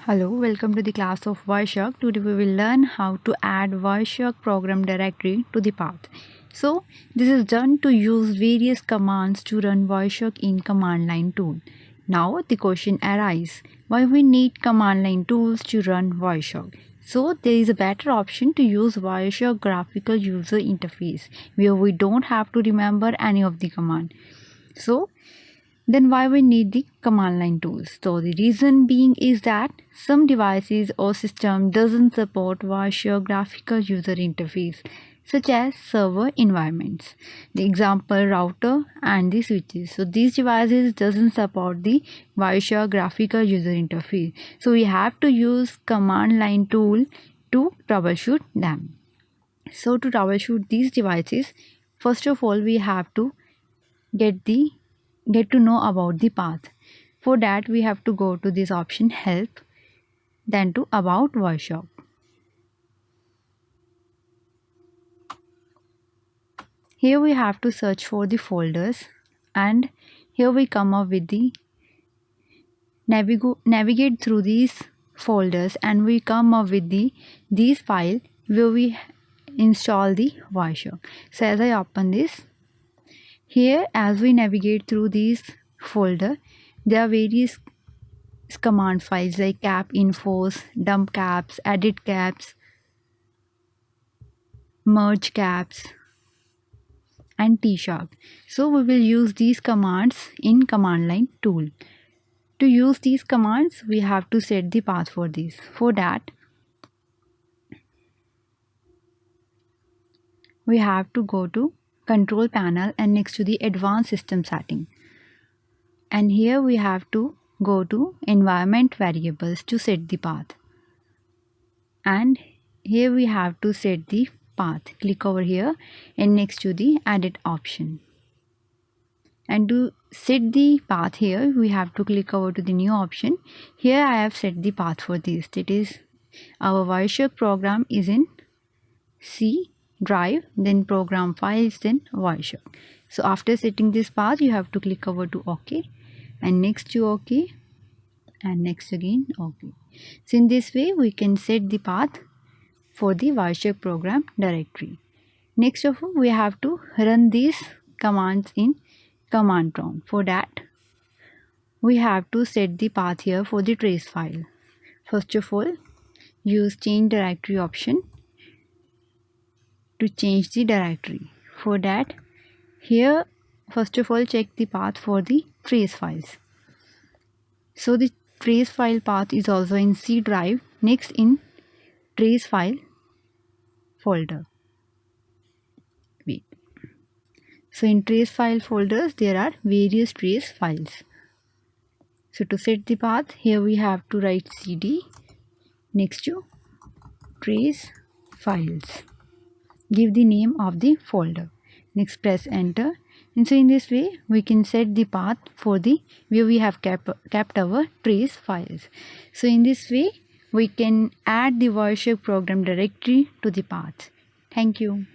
Hello, welcome to the class of Wireshark. Today we will learn how to add Wireshark program directory to the path. So this is done to use various commands to run Wireshark in command line tool. Now the question arises, why we need command line tools to run Wireshark? So there is a better option to use Wireshark graphical user interface where we don't have to remember any of the command. So then why we need the command line tools? So the reason being is that some devices or system doesn't support Wireshark graphical user interface such as server environments, the example router and the switches. So these devices doesn't support the Wireshark graphical user interface. So we have to use command line tool to troubleshoot them. So to troubleshoot these devices, first of all we have to get to know about the path. For that we have to go to this option help, then to about Wireshark. Here we have to search for the folders and here we come up with the navigate through these folders and we come up with these file where we install the Wireshark. So as I open this, here as we navigate through these folder, there are various command files like cap infos, dump caps, edit caps, merge caps and tshark. So we will use these commands in command line tool. To use these commands we have to set the path for this. For that we have to go to control panel and next to the advanced system setting, and here we have to go to environment variables to set the path, and here we have to set the path. Click over here and next to the edit option, and to set the path here we have to click over to the new option. Here I have set the path for this, that is our Wireshark program is in C drive, then program files, then Wireshark. So after setting this path you have to click over to OK and next to OK and next again OK. So in this way we can set the path for the Wireshark program directory. Next of all we have to run these commands in command prompt. For that we have to set the path here for the trace file. First of all use change directory option to change the directory. For that here first of all check the path for the trace files. So the trace file path is also in C drive, next in trace file folder. Wait. So in trace file folders there are various trace files. So to set the path here we have to write cd next to trace files. Give the name of the folder. Next press enter. And so in this way we can set the path for the where we have kept our trace files. So in this way we can add the Wireshark program directory to the path. Thank you.